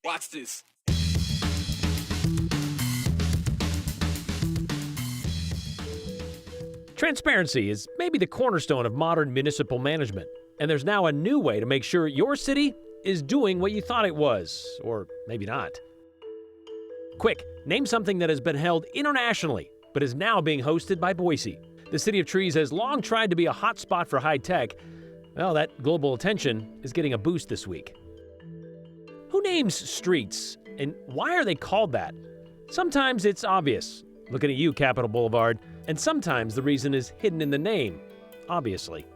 Watch this. Transparency is maybe the cornerstone of modern municipal management, and there's now a new way to make sure your city is doing what you thought it was, or maybe not. Quick, name something that has been held internationally, but is now being hosted by Boise. The City of Trees has long tried to be a hotspot for high tech. Well, that global attention is getting a boost this week. Who names streets, and why are they called that? Sometimes it's obvious, looking at you, Capitol Boulevard, and sometimes the reason is hidden in the name, obviously.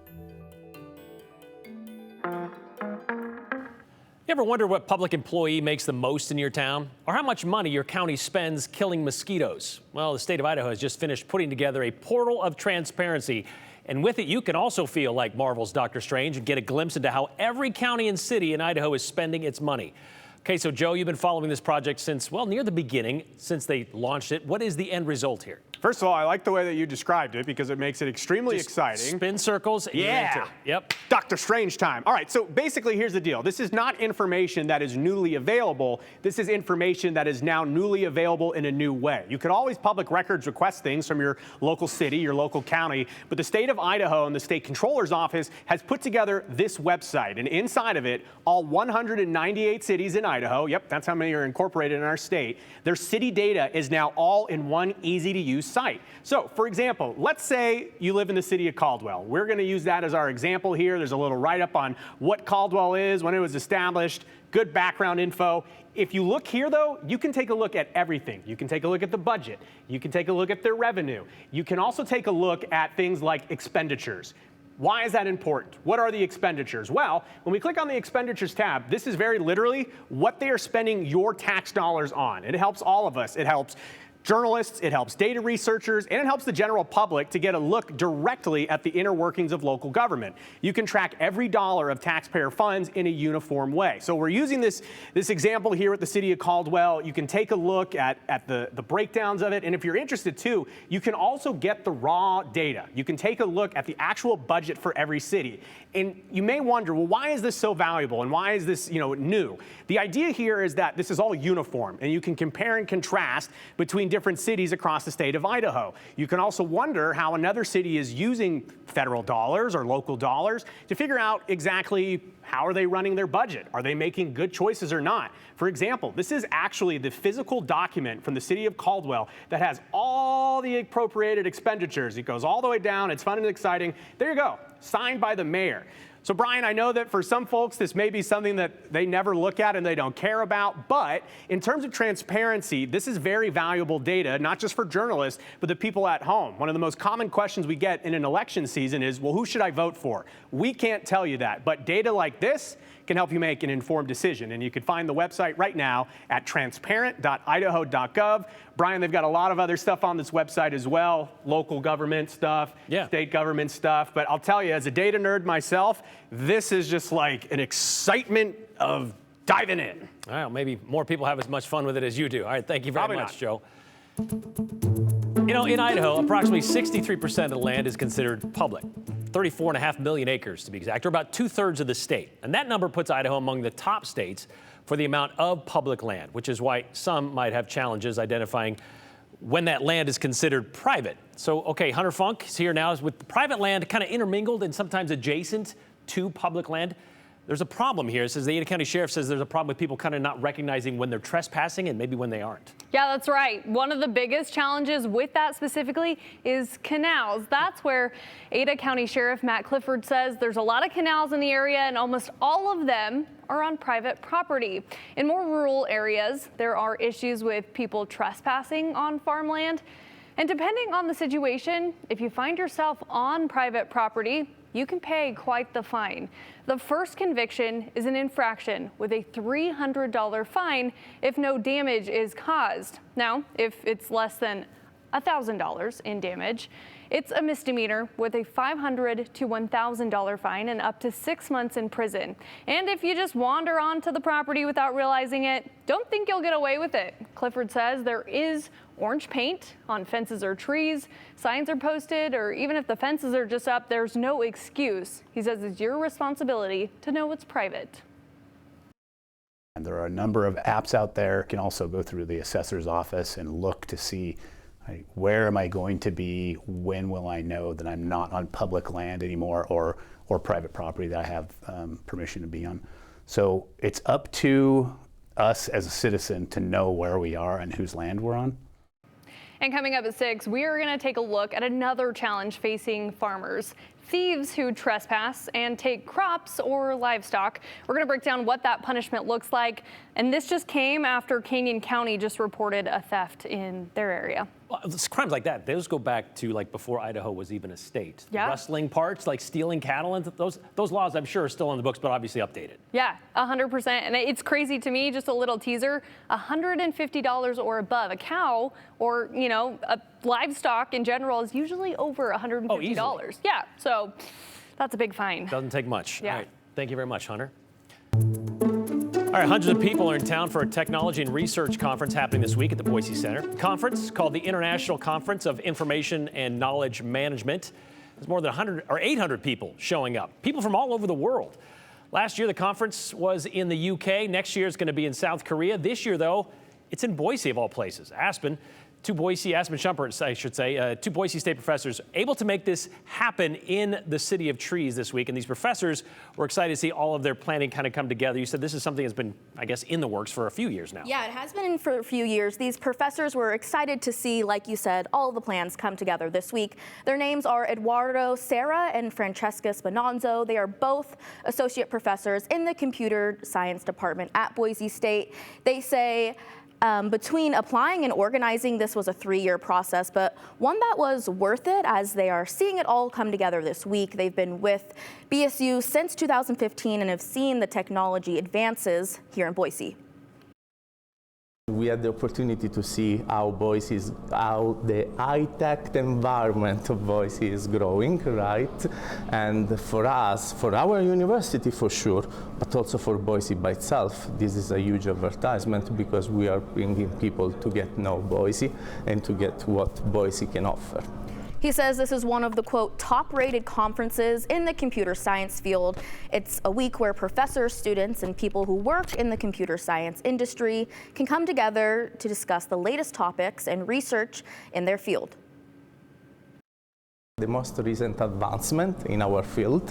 You ever wonder what public employee makes the most in your town? Or how much money your county spends killing mosquitoes? Well, the state of Idaho has just finished putting together a portal of transparency. And with it, you can also feel like Marvel's Doctor Strange and get a glimpse into how every county and city in Idaho is spending its money. Okay, so Joe, you've been following this project since, well, near the beginning, since they launched it. What is the end result here? First of all, I like the way that you described it because it makes it extremely exciting. Spin circles. And yeah. Yep. Doctor Strange time. All right, so basically here's the deal. This is not information that is newly available. This is information that is now newly available in a new way. You could always public records request things from your local city, your local county, but the state of Idaho and the state controller's office has put together this website, and inside of it, all 198 cities in Idaho, yep, that's how many are incorporated in our state, their city data is now all in one easy-to-use site. So, for example, let's say you live in the city of Caldwell. We're going to use that as our example here. There's a little write-up on what Caldwell is, when it was established, good background info. If you look here, though, you can take a look at everything. You can take a look at the budget. You can take a look at their revenue. You can also take a look at things like expenditures. Why is that important? What are the expenditures? Well, when we click on the expenditures tab, this is very literally what they are spending your tax dollars on. It helps all of us. It helps journalists, it helps data researchers, and it helps the general public to get a look directly at the inner workings of local government. You can track every dollar of taxpayer funds in a uniform way. So we're using this example here at the city of Caldwell. You can take a look at the breakdowns of it, and if you're interested too, you can also get the raw data. You can take a look at the actual budget for every city. And you may wonder, well, why is this so valuable and why is this, new? The idea here is that this is all uniform, and you can compare and contrast between different cities across the state of Idaho. You can also wonder how another city is using federal dollars or local dollars to figure out exactly how are they running their budget? Are they making good choices or not? For example, this is actually the physical document from the city of Caldwell that has all the appropriated expenditures. It goes all the way down. It's fun and exciting. There you go, signed by the mayor. So, Brian, I know that for some folks, this may be something that they never look at and they don't care about, but in terms of transparency, this is very valuable data, not just for journalists, but the people at home. One of the most common questions we get in an election season is, well, who should I vote for? We can't tell you that, but data like this can help you make an informed decision. And you can find the website right now at transparent.idaho.gov. Brian, they've got a lot of other stuff on this website as well, local government stuff, state government stuff. But I'll tell you, as a data nerd myself, this is just like an excitement of diving in. Well, maybe more people have as much fun with it as you do. All right, thank you very much, Joe. In Idaho, approximately 63% of the land is considered public. 34.5 million acres to be exact, or about 2/3 of the state. And that number puts Idaho among the top states for the amount of public land, which is why some might have challenges identifying when that land is considered private. So, okay, Hunter Funk is here now. Is with private land kind of intermingled and sometimes adjacent to public land. There's a problem here. It says the Ada County Sheriff says there's a problem with people kind of not recognizing when they're trespassing and maybe when they aren't. Yeah, that's right. One of the biggest challenges with that specifically is canals. That's where Ada County Sheriff Matt Clifford says there's a lot of canals in the area and almost all of them are on private property. In more rural areas, there are issues with people trespassing on farmland. And depending on the situation, if you find yourself on private property, you can pay quite the fine. The first conviction is an infraction with a $300 fine if no damage is caused. Now, if it's less than $1,000 in damage, it's a misdemeanor with a $500 to $1,000 fine and up to 6 months in prison. And if you just wander onto the property without realizing it, don't think you'll get away with it. Clifford says there is orange paint on fences or trees, signs are posted, or even if the fences are just up, there's no excuse. He says it's your responsibility to know what's private. And there are a number of apps out there. You can also go through the assessor's office and look to see where am I going to be, when will I know that I'm not on public land anymore or private property that I have permission to be on. So it's up to us as a citizen to know where we are and whose land we're on. And coming up at 6, we are going to take a look at another challenge facing farmers. Thieves who trespass and take crops or livestock. We're going to break down what that punishment looks like. And this just came after Canyon County just reported a theft in their area. Well, crimes like that, those go back to like before Idaho was even a state. Yeah. Rustling parts, like stealing cattle, and those laws I'm sure are still on the books, but obviously updated. Yeah, 100%. And it's crazy to me, just a little teaser, $150 or above. A cow or, a livestock in general is usually over $150. Oh, easily. Yeah, so that's a big fine. Doesn't take much. Yeah. All right. Thank you very much, Hunter. All right, hundreds of people are in town for a technology and research conference happening this week at the Boise Center. The conference, called the International Conference of Information and Knowledge Management, there's more than 100 or 800 people showing up, people from all over the world. Last year, the conference was in the UK. Next year, it's going to be in South Korea. This year, though, it's in Boise, of all places. Aspen Shumpert, I should say, two Boise State professors able to make this happen in the City of Trees this week. And these professors were excited to see all of their planning kind of come together. You said this is something that's been, I guess, in the works for a few years now. Yeah, it has been for a few years. These professors were excited to see, like you said, all of the plans come together this week. Their names are Eduardo Serra and Francesca Spinonzo. They are both associate professors in the computer science department at Boise State. They say, between applying and organizing, this was a 3-year process, but one that was worth it as they are seeing it all come together this week. They've been with BSU since 2015 and have seen the technology advances here in Boise. We had the opportunity to see how the high-tech environment of Boise is growing, right? And for us, for our university for sure, but also for Boise by itself, this is a huge advertisement because we are bringing people to get to know Boise and to get what Boise can offer. He says this is one of the, quote, top-rated conferences in the computer science field. It's a week where professors, students, and people who work in the computer science industry can come together to discuss the latest topics and research in their field. The most recent advancement in our field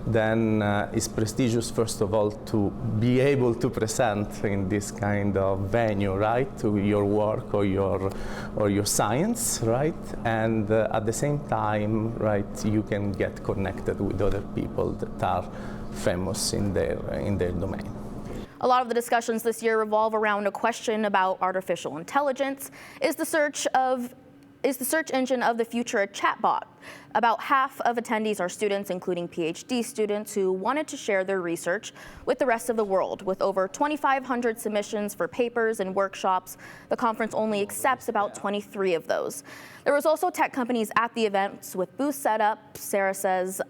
then is prestigious, first of all, to be able to present in this kind of venue, right, to your work or your science, right, and at the same time, right, you can get connected with other people that are famous in their domain. A lot of the discussions this year revolve around a question about artificial intelligence. Is the search engine of the future a chatbot? About half of attendees are students, including PhD students, who wanted to share their research with the rest of the world. With over 2,500 submissions for papers and workshops, the conference only accepts about 23 of those. There was also tech companies at the events with booths set up. Sarah says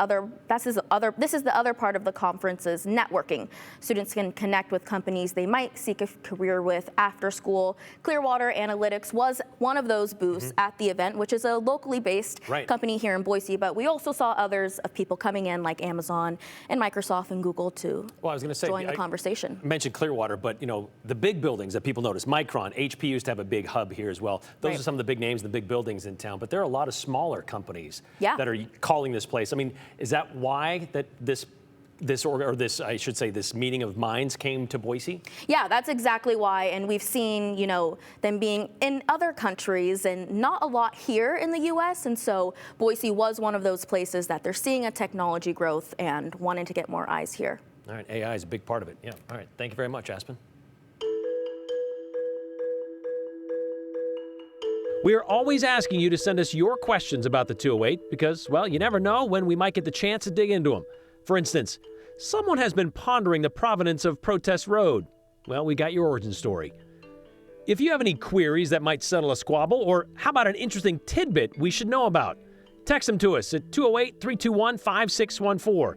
this is the other part of the conference is networking. Students can connect with companies they might seek a career with after school. Clearwater Analytics was one of those booths at the event, which is a locally based company here in Boise, but we also saw others of people coming in like Amazon and Microsoft and Google to join the conversation. I mentioned Clearwater, but the big buildings that people notice, Micron, HP used to have a big hub here as well. Those are some of the big names, the big buildings in town, but there are a lot of smaller companies that are calling this place. I mean, is that why that this meeting of minds came to Boise? Yeah, that's exactly why. And we've seen, them being in other countries and not a lot here in the U.S. And so Boise was one of those places that they're seeing a technology growth and wanting to get more eyes here. All right, AI is a big part of it. Yeah. All right. Thank you very much, Aspen. We are always asking you to send us your questions about the 208 because, well, you never know when we might get the chance to dig into them. For instance, someone has been pondering the provenance of Protest Road. Well, we got your origin story. If you have any queries that might settle a squabble, or how about an interesting tidbit we should know about, text them to us at 208-321-5614. You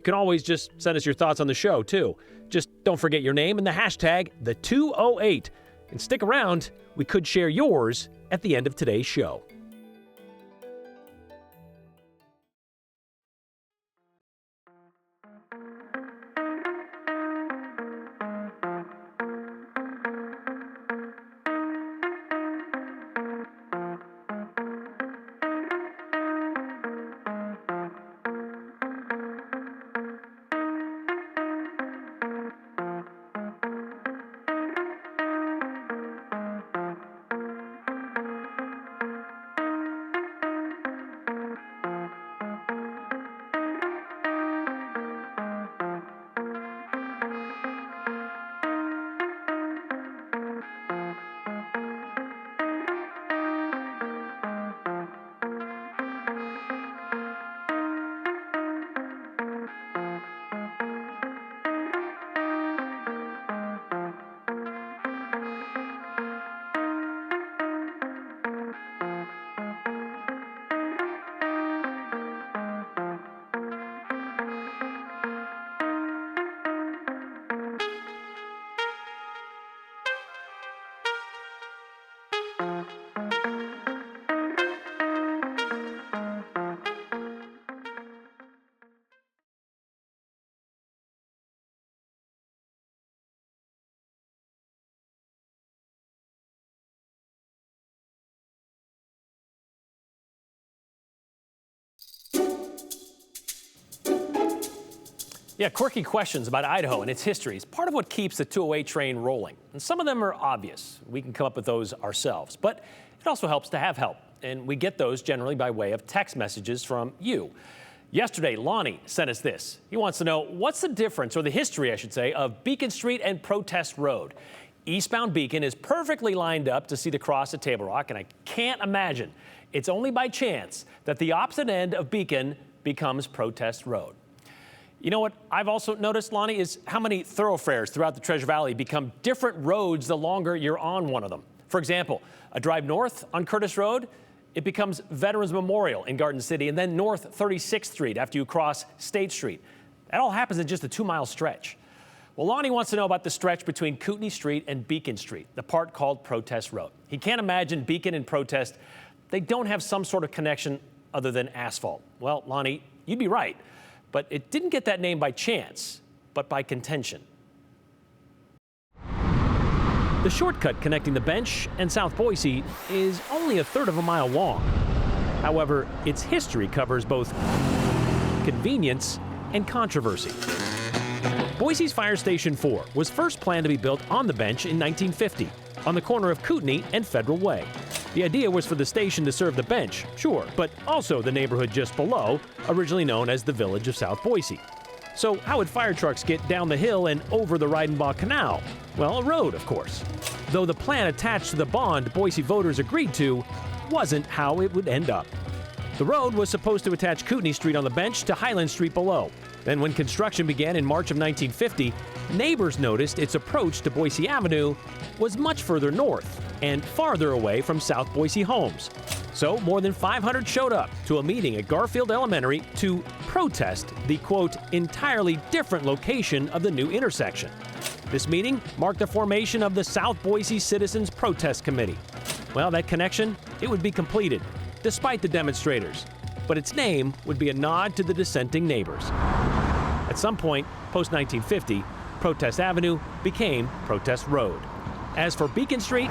can always just send us your thoughts on the show, too. Just don't forget your name and the hashtag, the208. And stick around, we could share yours at the end of today's show. Yeah, quirky questions about Idaho and its history is part of what keeps the 208 train rolling. And some of them are obvious. We can come up with those ourselves. But it also helps to have help. And we get those generally by way of text messages from you. Yesterday, Lonnie sent us this. He wants to know what's the difference, or the history, I should say, of Beacon Street and Protest Road. Eastbound Beacon is perfectly lined up to see the cross at Table Rock, and I can't imagine it's only by chance that the opposite end of Beacon becomes Protest Road. You know what I've also noticed, Lonnie, is how many thoroughfares throughout the Treasure Valley become different roads the longer you're on one of them. For example, a drive north on Curtis Road, it becomes Veterans Memorial in Garden City, and then North 36th Street after you cross State Street. That all happens in just a 2-mile stretch. Well, Lonnie wants to know about the stretch between Kootenai Street and Beacon Street, the part called Protest Road. He can't imagine Beacon and Protest, they don't have some sort of connection other than asphalt. Well, Lonnie, you'd be right. But it didn't get that name by chance, but by contention. The shortcut connecting the Bench and South Boise is only a third of a mile long. However, its history covers both convenience and controversy. Boise's Fire Station 4 was first planned to be built on the Bench in 1950, on the corner of Kootenai and Federal Way. The idea was for the station to serve the Bench, sure, but also the neighborhood just below, originally known as the Village of South Boise. So how would fire trucks get down the hill and over the Reidenbach Canal? Well, a road, of course. Though the plan attached to the bond Boise voters agreed to wasn't how it would end up. The road was supposed to attach Kootenai Street on the Bench to Highland Street below. Then when construction began in March of 1950, neighbors noticed its approach to Boise Avenue was much further north and farther away from South Boise homes. So more than 500 showed up to a meeting at Garfield Elementary to protest the, quote, entirely different location of the new intersection. This meeting marked the formation of the South Boise Citizens Protest Committee. Well, that connection, it would be completed, despite the demonstrators. But its name would be a nod to the dissenting neighbors. At some point, post-1950, Protest Avenue became Protest Road. As for Beacon Street,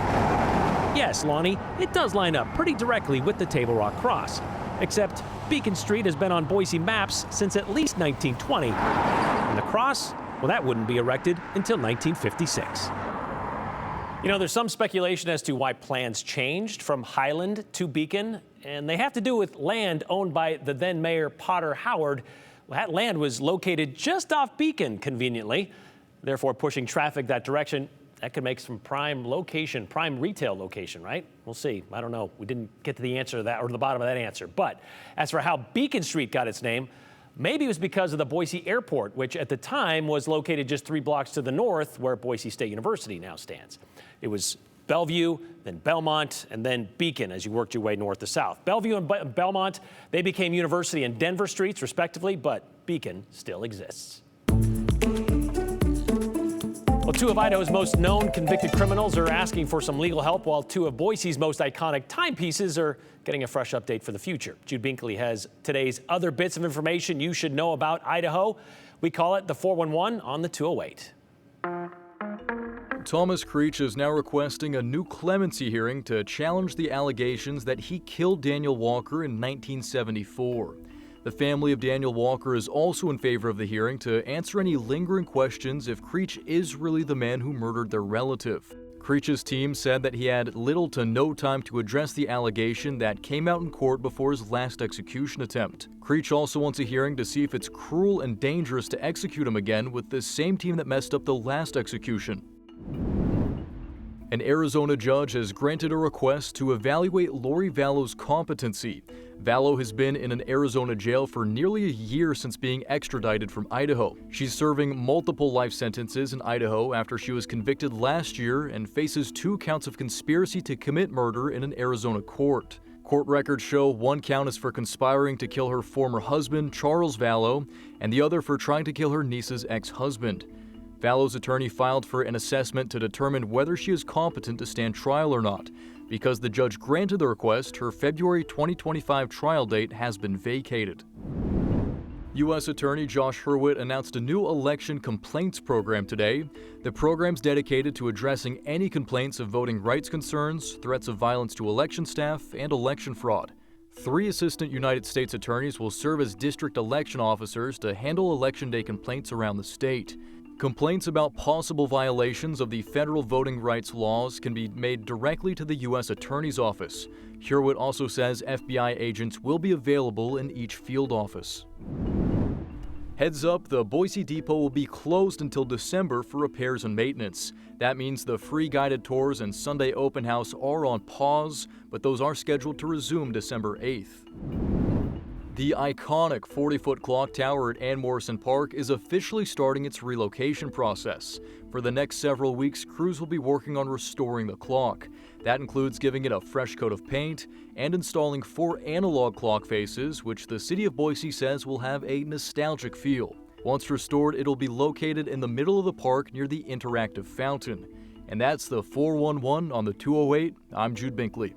yes, Lonnie, it does line up pretty directly with the Table Rock Cross. Except Beacon Street has been on Boise maps since at least 1920. And the cross, well, that wouldn't be erected until 1956. You know, there's some speculation as to why plans changed from Highland to Beacon, and they have to do with land owned by the then mayor Potter Howard. Well, that land was located just off Beacon, conveniently, therefore pushing traffic that direction. That could make some prime location, prime retail location, right? We'll see. I don't know. We didn't get to the answer to that, or the bottom of that answer. But as for how Beacon Street got its name, maybe it was because of the Boise Airport, which at the time was located just 3 blocks to the north, where Boise State University now stands. It was Bellevue, then Belmont, and then Beacon as you worked your way north to south. Bellevue and Belmont, they became University and Denver Streets, respectively, but Beacon still exists. Well, 2 of Idaho's most known convicted criminals are asking for some legal help, while 2 of Boise's most iconic timepieces are getting a fresh update for the future. Jude Binkley has today's other bits of information you should know about Idaho. We call it the 411 on the 208. Thomas Creech is now requesting a new clemency hearing to challenge the allegations that he killed Daniel Walker in 1974. The family of Daniel Walker is also in favor of the hearing to answer any lingering questions if Creech is really the man who murdered their relative. Creech's team said that he had little to no time to address the allegation that came out in court before his last execution attempt. Creech also wants a hearing to see if it's cruel and dangerous to execute him again with the same team that messed up the last execution. An Arizona judge has granted a request to evaluate Lori Vallow's competency. Vallow has been in an Arizona jail for nearly a year since being extradited from Idaho. She's serving multiple life sentences in Idaho after she was convicted last year and faces 2 counts of conspiracy to commit murder in an Arizona court. Court records show 1 count is for conspiring to kill her former husband, Charles Vallow, and the other for trying to kill her niece's ex-husband. Vallow's attorney filed for an assessment to determine whether she is competent to stand trial or not. Because the judge granted the request, her February 2025 trial date has been vacated. U.S. Attorney Josh Hurwitz announced a new election complaints program today. The program's dedicated to addressing any complaints of voting rights concerns, threats of violence to election staff, and election fraud. 3 assistant United States attorneys will serve as district election officers to handle Election Day complaints around the state. Complaints about possible violations of the federal voting rights laws can be made directly to the U.S. Attorney's Office. Hurwitz also says FBI agents will be available in each field office. Heads up, the Boise Depot will be closed until December for repairs and maintenance. That means the free guided tours and Sunday open house are on pause, but those are scheduled to resume December 8th. The iconic 40-foot clock tower at Ann Morrison Park is officially starting its relocation process. For the next several weeks, crews will be working on restoring the clock. That includes giving it a fresh coat of paint and installing 4 analog clock faces, which the city of Boise says will have a nostalgic feel. Once restored, it'll be located in the middle of the park near the interactive fountain. And that's the 411 on the 208. I'm Jude Binkley.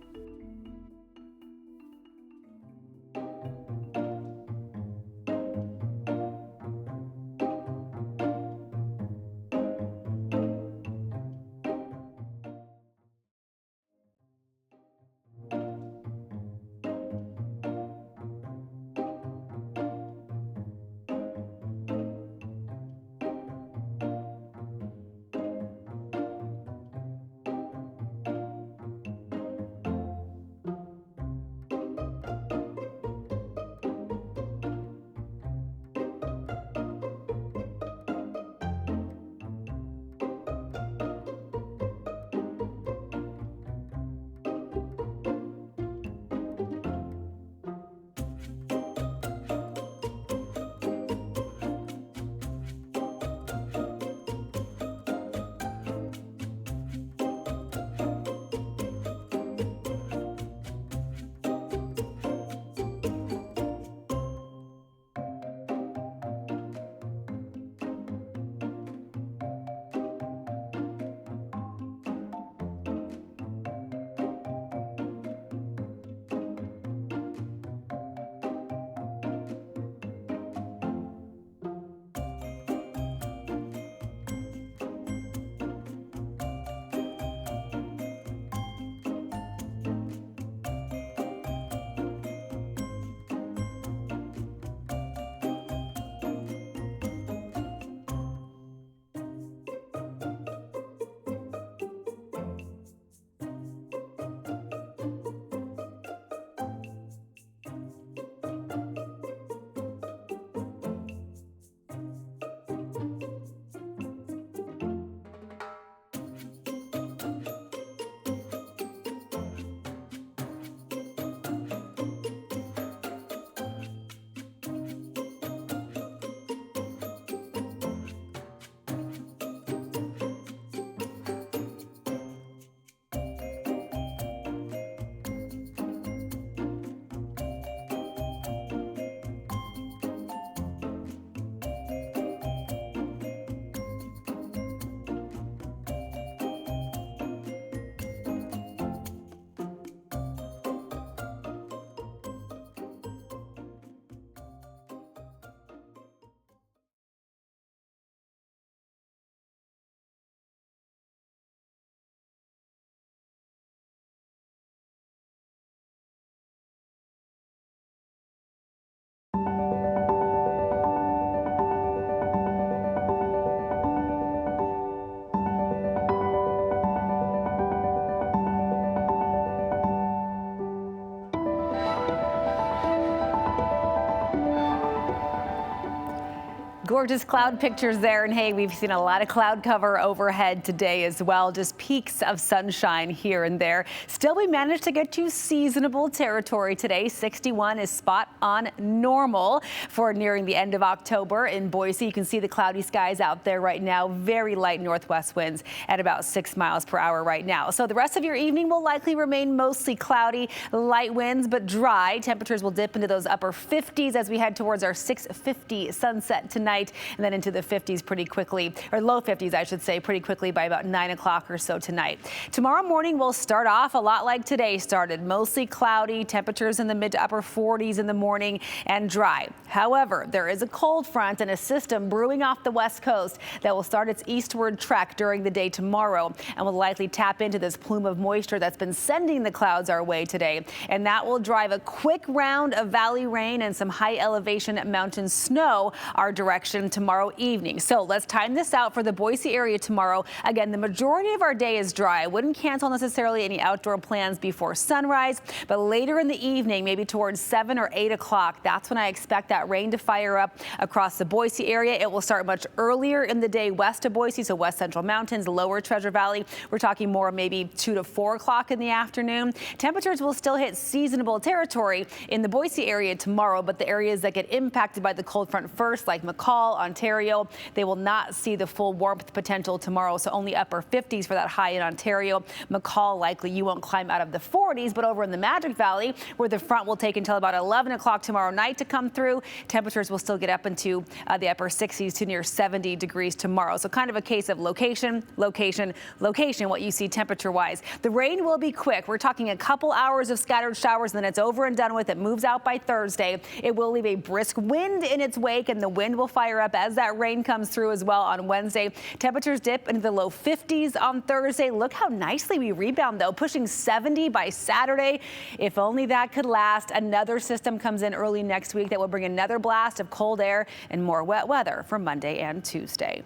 Gorgeous cloud pictures there, and hey, we've seen a lot of cloud cover overhead today as well, just peaks of sunshine here and there. Still, we managed to get to seasonable territory today. 61 is spot on normal for nearing the end of October in Boise. You can see the cloudy skies out there right now, very light northwest winds at about 6 miles per hour right now. So the rest of your evening will likely remain mostly cloudy, light winds, but dry. Temperatures will dip into those upper 50s as we head towards our 6:50 sunset tonight. tonight, and then into the 50s pretty quickly, or low 50s, I should say, pretty quickly by about 9 o'clock or so tonight. Tomorrow morning will start off a lot like today started, mostly cloudy, temperatures in the mid to upper 40s in the morning and dry. However, there is a cold front and a system brewing off the west coast that will start its eastward trek during the day tomorrow and will likely tap into this plume of moisture that's been sending the clouds our way today. And that will drive a quick round of valley rain and some high elevation mountain snow our direction tomorrow evening. So let's time this out for the Boise area tomorrow. Again, the majority of our day is dry. I wouldn't cancel necessarily any outdoor plans before sunrise, but later in the evening, maybe towards 7 or 8 o'clock, that's when I expect that rain to fire up across the Boise area. It will start much earlier in the day west of Boise, so west central mountains, lower Treasure Valley. We're talking more maybe 2 to 4 o'clock in the afternoon. Temperatures will still hit seasonable territory in the Boise area tomorrow, but the areas that get impacted by the cold front first, like McCall, Ontario, they will not see the full warmth potential tomorrow, so only upper 50s for that high in Ontario. McCall, likely you won't climb out of the 40s, but over in the Magic Valley, where the front will take until about 11 o'clock tomorrow night to come through, temperatures will still get up into the upper 60s to near 70 degrees tomorrow. So kind of a case of location, location, location, what you see temperature-wise. The rain will be quick. We're talking a couple hours of scattered showers, and then it's over and done with. It moves out by Thursday. It will leave a brisk wind in its wake, and the wind will fire up as that rain comes through as well on Wednesday. Temperatures dip into the low 50s on Thursday. Look how nicely we rebound, though, pushing 70 by Saturday. If only that could last. Another system comes in early next week that will bring another blast of cold air and more wet weather for Monday and Tuesday.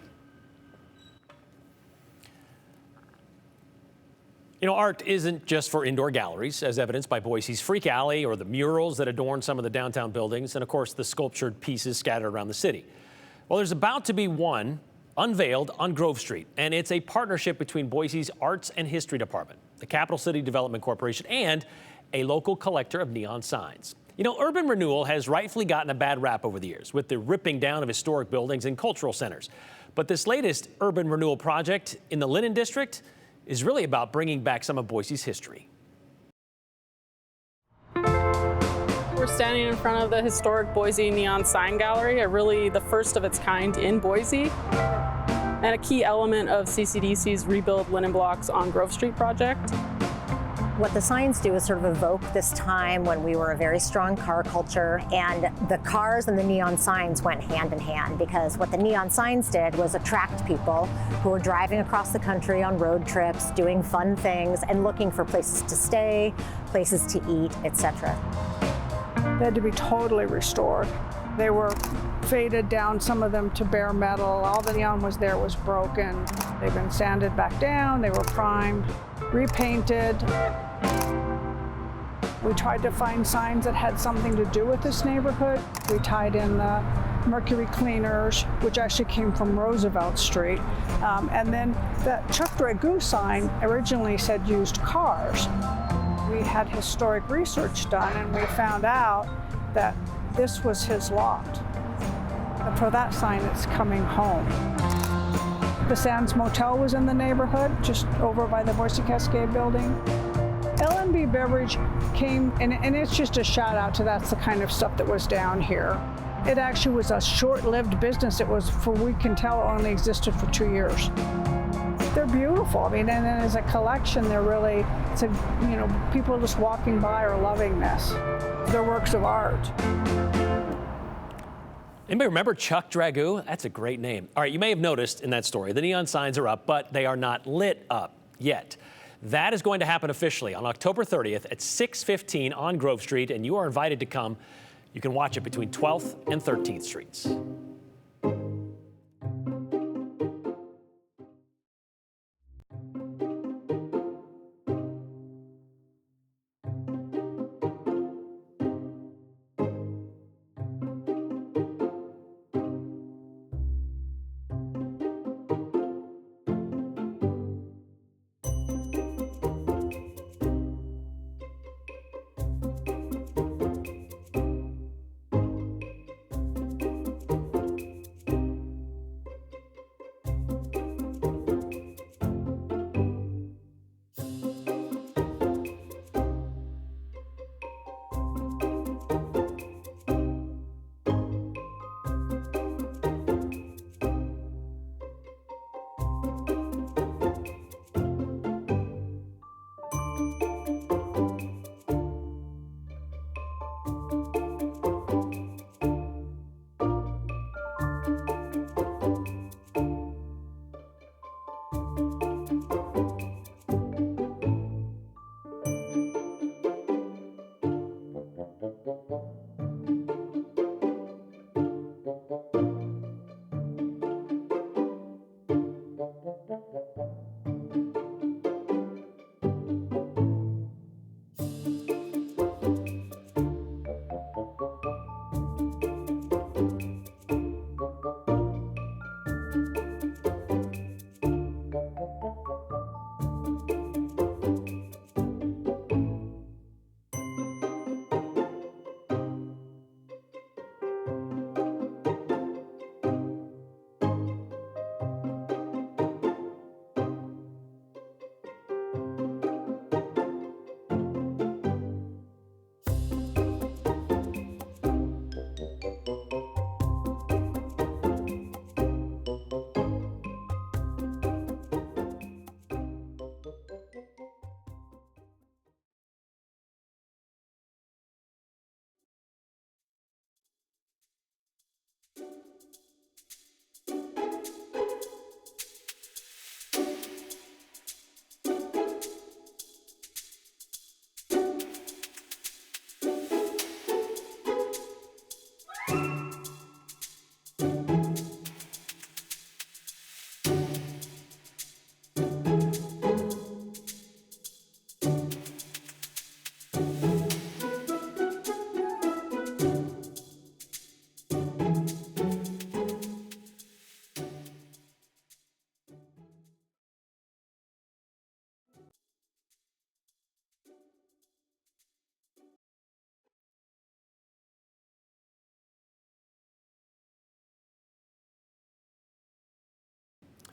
You know, art isn't just for indoor galleries, as evidenced by Boise's Freak Alley or the murals that adorn some of the downtown buildings, and of course the sculptured pieces scattered around the city. Well, there's about to be one unveiled on Grove Street, and it's a partnership between Boise's Arts and History Department, the Capital City Development Corporation, and a local collector of neon signs. You know, urban renewal has rightfully gotten a bad rap over the years with the ripping down of historic buildings and cultural centers. But this latest urban renewal project in the Linden District is really about bringing back some of Boise's history. We're standing in front of the historic Boise Neon Sign Gallery, really the first of its kind in Boise, and a key element of CCDC's Rebuild Linden Blocks on Grove Street project. What the signs do is sort of evoke this time when we were a very strong car culture, and the cars and the neon signs went hand in hand, because what the neon signs did was attract people who were driving across the country on road trips, doing fun things, and looking for places to stay, places to eat, etc. They had to be totally restored. They were faded down, some of them to bare metal. All the neon was there was broken. They've been sanded back down, they were primed, repainted. We tried to find signs that had something to do with this neighborhood. We tied in the Mercury Cleaners, which actually came from Roosevelt Street. And then the Chuck Dragoo sign originally said used cars. We had historic research done, and we found out that this was his lot. And for that sign, it's coming home. The Sands Motel was in the neighborhood, just over by the Boise Cascade building. L&B Beverage came, and it's just a shout out to that's the kind of stuff that was down here. It actually was a short-lived business. It was, for we can tell, only existed for 2 years. They're beautiful. I mean, and then as a collection, they're really, it's a, you know, people just walking by are loving this. They're works of art. Anybody remember Chuck Dragoo? That's a great name. All right, you may have noticed in that story, the neon signs are up, but they are not lit up yet. That is going to happen officially on October 30th at 6:15 on Grove Street, and you are invited to come. You can watch it between 12th and 13th Streets.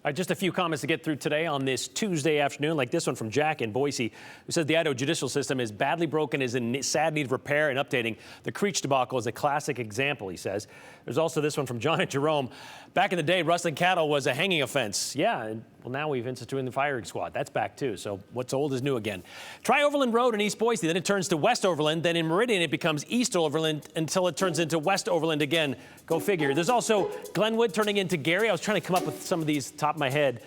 All right, just a few comments to get through today on this Tuesday afternoon, like this one from Jack in Boise, who says the Idaho judicial system is badly broken, is in sad need of repair and updating. The Creech debacle is a classic example, he says. There's also this one from John and Jerome. Back in the day, rustling cattle was a hanging offense. Yeah, and well, now we've instituted the firing squad. That's back too, so what's old is new again. Try Overland Road in East Boise, then it turns to West Overland, then in Meridian it becomes East Overland until it turns into West Overland again. Go figure. There's also Glenwood turning into Gary. I was trying to come up with some of these top of my head.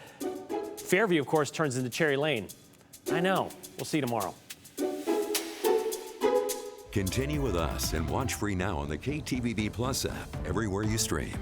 Fairview, of course, turns into Cherry Lane. I know. We'll see you tomorrow. Continue with us and watch free now on the KTVB Plus app everywhere you stream.